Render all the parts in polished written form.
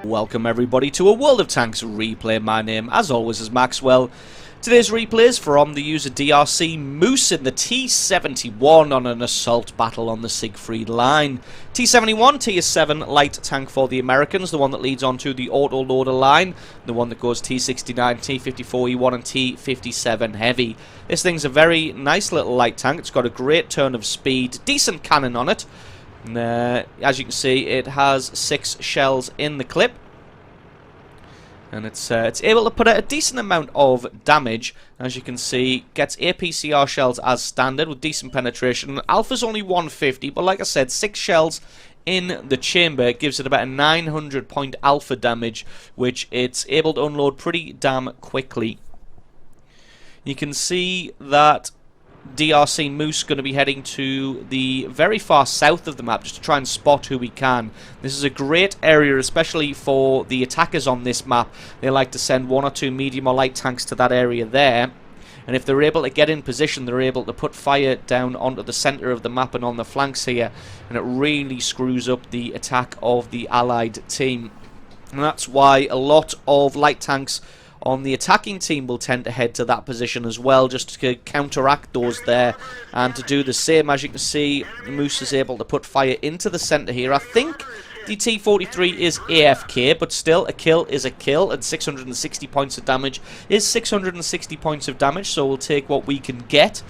Welcome everybody to a World of Tanks replay. My name, as always, is Maxwell. Today's replay is from the user DRC Moose in the T-71 on an assault battle on the Siegfried line. T-71, TS7 light tank for the Americans, the one that leads onto the auto-loader line, the one that goes T-69, T-54E1 and T-57 heavy. This thing's a very nice little light tank. It's got a great turn of speed, decent cannon on it. And, as you can see, it has 6 shells in the clip, and it's able to put out a decent amount of damage. As you can see, gets APCR shells as standard with decent penetration. Alpha's only 150, but like I said, 6 shells in the chamber gives it about a 900 point alpha damage, which it's able to unload pretty damn quickly. You can see that DRC Moose going to be heading to the very far south of the map just to try and spot who we can. This is a great area, especially for the attackers on this map. They like to send 1 or 2 medium or light tanks to that area there, and if they're able to get in position, they're able to put fire down onto the center of the map and on the flanks here, and it really screws up the attack of the allied team. And that's why a lot of light tanks on the attacking team will tend to head to that position as well, just to counteract those there, and to do the same. As you can see, Moose is able to put fire into the center here. I think the T-43 is AFK, but still, a kill is a kill, and 660 points of damage is 660 points of damage, so we'll take what we can get.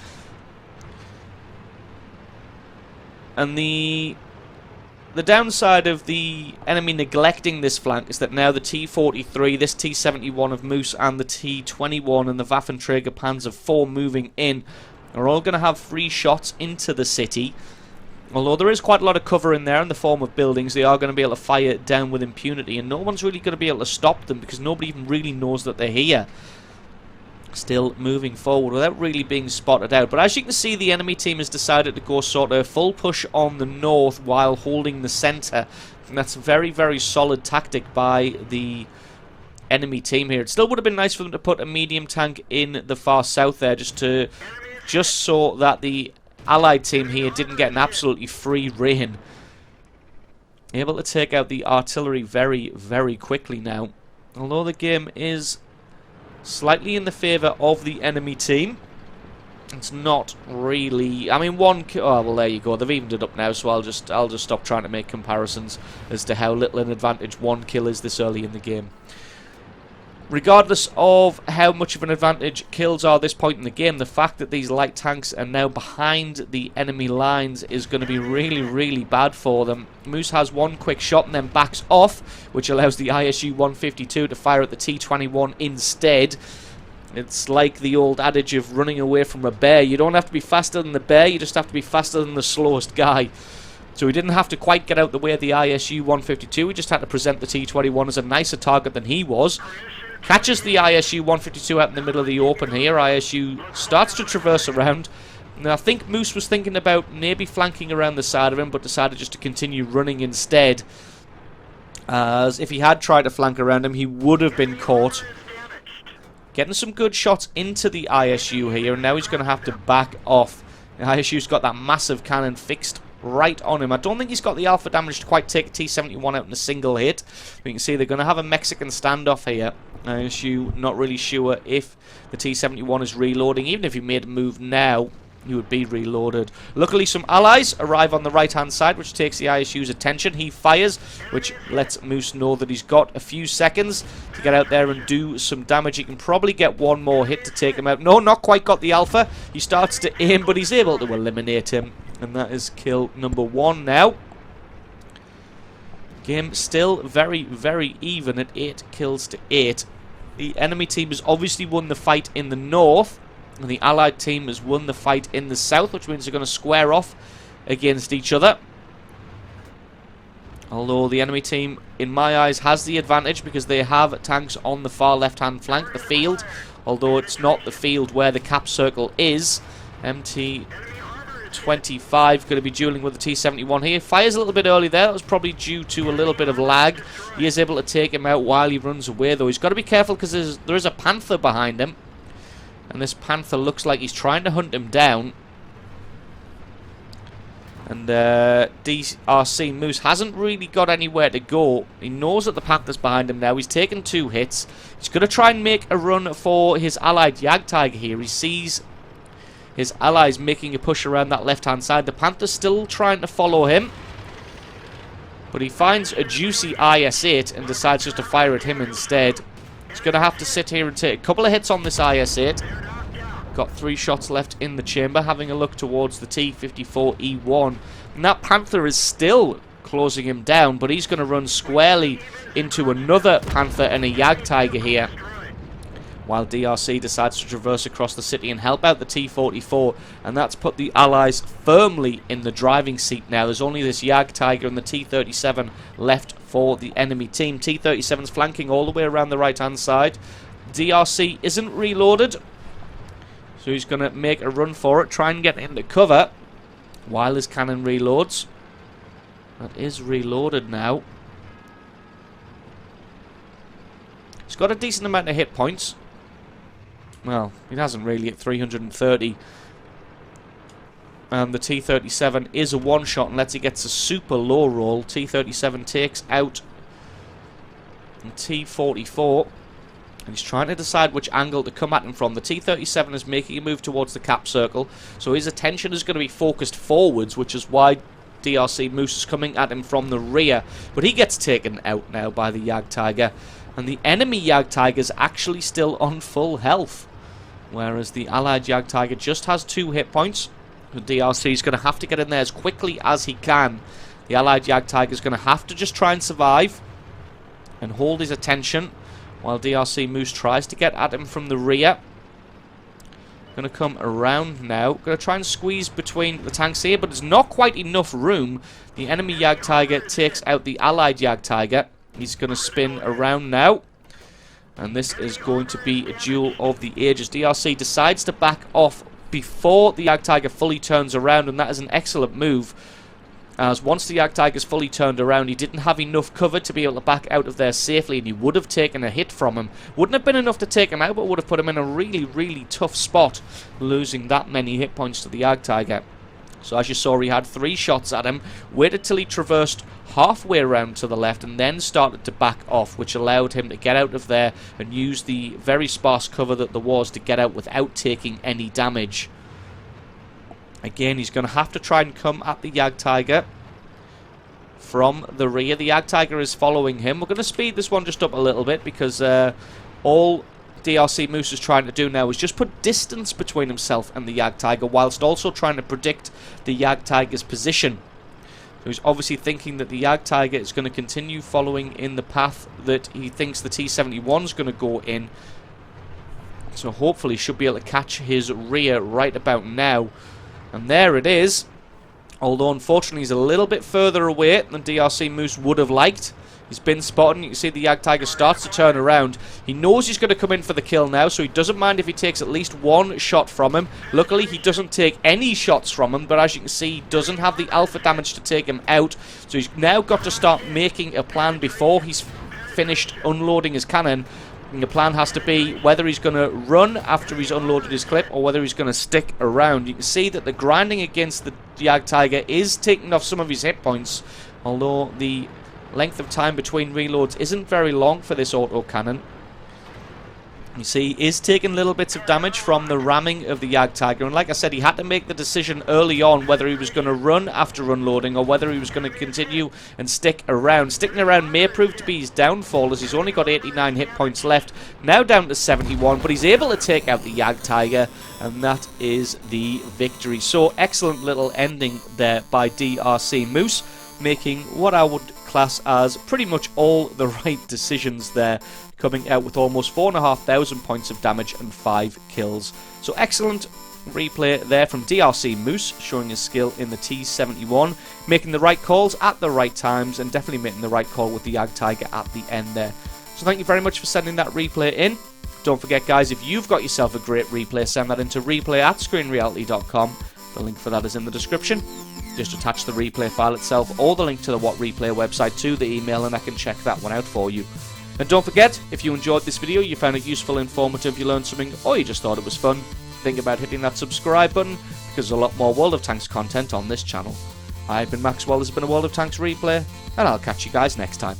And the downside of the enemy neglecting this flank is that now the T-43, this T-71 of Moose, and the T-21 and the Waffenträger Panzer IV moving in are all going to have free shots into the city. Although there is quite a lot of cover in there in the form of buildings, they are going to be able to fire down with impunity, and no one's really going to be able to stop them because nobody even really knows that they're here. Still moving forward without really being spotted out. But as you can see, the enemy team has decided to go sort of full push on the north while holding the centre. And that's a very, very solid tactic by the enemy team here. It still would have been nice for them to put a medium tank in the far south there, just so that the allied team here didn't get an absolutely free rein. Able to take out the artillery very, very quickly now. Although the game is slightly in the favour of the enemy team, it's not really. I mean, oh well, there you go. They've evened it up now, so I'll just stop trying to make comparisons as to how little an advantage 1 kill is this early in the game. Regardless of how much of an advantage kills are this point in the game, the fact that these light tanks are now behind the enemy lines is going to be really, really bad for them. Moose has 1 quick shot and then backs off, which allows the ISU-152 to fire at the T-21 instead. It's like the old adage of running away from a bear. You don't have to be faster than the bear, you just have to be faster than the slowest guy. So we didn't have to quite get out the way of the ISU-152, we just had to present the T-21 as a nicer target than he was. Catches the ISU-152 out in the middle of the open here. ISU starts to traverse around. Now, I think Moose was thinking about maybe flanking around the side of him, but decided just to continue running instead. As if he had tried to flank around him, he would have been caught. Getting some good shots into the ISU here, and now he's going to have to back off. The ISU's got that massive cannon fixed right on him. I don't think he's got the alpha damage to quite take a T-71 out in a single hit. But you can see they're going to have a Mexican standoff here. ISU not really sure if the T-71 is reloading. Even if he made a move now, he would be reloaded. Luckily, some allies arrive on the right-hand side, which takes the ISU's attention. He fires, which lets Moose know that he's got a few seconds to get out there and do some damage. He can probably get 1 more hit to take him out. No, not quite got the alpha. He starts to aim, but he's able to eliminate him. And that is kill number 1 now. Game still very, very even at 8 kills to 8. The enemy team has obviously won the fight in the north, and the allied team has won the fight in the south, which means they're going to square off against each other. Although the enemy team, in my eyes, has the advantage because they have tanks on the far left-hand flank, the field. Although it's not the field where the cap circle is. MT-25 going to be dueling with the T-71 here. Fires a little bit early there. That was probably due to a little bit of lag. He is able to take him out while he runs away, though. He's got to be careful because there is a Panther behind him. And this Panther looks like he's trying to hunt him down. And DRC Moose hasn't really got anywhere to go. He knows that the Panther's behind him now. He's taken 2 hits. He's going to try and make a run for his allied Jagdtiger here. He sees his allies making a push around that left-hand side. The Panther's still trying to follow him. But he finds a juicy IS-8 and decides just to fire at him instead. He's going to have to sit here and take a couple of hits on this IS-8. Got 3 shots left in the chamber, having a look towards the T-54E1. And that Panther is still closing him down, but he's going to run squarely into another Panther and a Jagdtiger here. While DRC decides to traverse across the city and help out the T-44. And that's put the Allies firmly in the driving seat now. There's only this Jagdtiger and the T-37 left for the enemy team. T-37's flanking all the way around the right-hand side. DRC isn't reloaded, so he's going to make a run for it, try and get into cover while his cannon reloads. That is reloaded now. He's got a decent amount of hit points. Well, he hasn't really at 330. And the T-37 is a one-shot unless he gets a super low roll. T-37 takes out the T-44. And he's trying to decide which angle to come at him from. The T-37 is making a move towards the cap circle, so his attention is going to be focused forwards, which is why DRC Moose is coming at him from the rear. But he gets taken out now by the Jagdtiger. And the enemy Jagdtiger is actually still on full health, whereas the allied Jagdtiger just has 2 hit points. The DRC is going to have to get in there as quickly as he can. The allied Jagdtiger is going to have to just try and survive and hold his attention, while DRC Moose tries to get at him from the rear. Going to come around now. Going to try and squeeze between the tanks here, but there's not quite enough room. The enemy Jagdtiger takes out the allied Jagdtiger. He's going to spin around now. And this is going to be a duel of the ages. DRC decides to back off before the Jagdtiger fully turns around, and that is an excellent move. As once the Jagdtiger's fully turned around, he didn't have enough cover to be able to back out of there safely, and he would have taken a hit from him. Wouldn't have been enough to take him out, but would have put him in a really, really tough spot, losing that many hit points to the Jagdtiger. So as you saw, he had 3 shots at him, waited till he traversed halfway around to the left, and then started to back off, which allowed him to get out of there and use the very sparse cover that there was to get out without taking any damage. Again, he's going to have to try and come at the Jagdtiger from the rear. The Jagdtiger is following him. We're going to speed this one just up a little bit, because all DRC Moose is trying to do now is just put distance between himself and the Jagdtiger, whilst also trying to predict the Jagdtiger's position. So he's obviously thinking that the Jagdtiger is going to continue following in the path that he thinks the T-71 is going to go in. So hopefully he should be able to catch his rear right about now. And there it is. Although unfortunately he's a little bit further away than DRC Moose would have liked. He's been spotted, and you can see the Jagdtiger starts to turn around. He knows he's going to come in for the kill now, so he doesn't mind if he takes at least 1 shot from him. Luckily, he doesn't take any shots from him, but as you can see, he doesn't have the alpha damage to take him out. So he's now got to start making a plan before he's finished unloading his cannon. And the plan has to be whether he's going to run after he's unloaded his clip, or whether he's going to stick around. You can see that the grinding against the Jagdtiger is taking off some of his hit points, although the length of time between reloads isn't very long for this autocannon. You see, he is taking little bits of damage from the ramming of the Jagdtiger, and like I said, he had to make the decision early on whether he was going to run after unloading or whether he was going to continue and stick around. Sticking around may prove to be his downfall, as he's only got 89 hit points left, now down to 71, but he's able to take out the Jagdtiger, and that is the victory. So excellent little ending there by DRC Moose, making what I would class as pretty much all the right decisions there, coming out with almost 4,500 points of damage and 5 kills. So excellent replay there from DRC Moose, showing his skill in the T-71, making the right calls at the right times, and definitely making the right call with the Jagdtiger at the end there. So thank you very much for sending that replay in. Don't forget, guys, if you've got yourself a great replay, send that into replay@screenreality.com. The link for that is in the description. Just attach the replay file itself or the link to the What Replay website to the email, and I can check that one out for you. And don't forget, if you enjoyed this video, you found it useful, informative, you learned something, or you just thought it was fun, think about hitting that subscribe button, because there's a lot more World of Tanks content on this channel. I've been Maxwell, this has been a World of Tanks replay, and I'll catch you guys next time.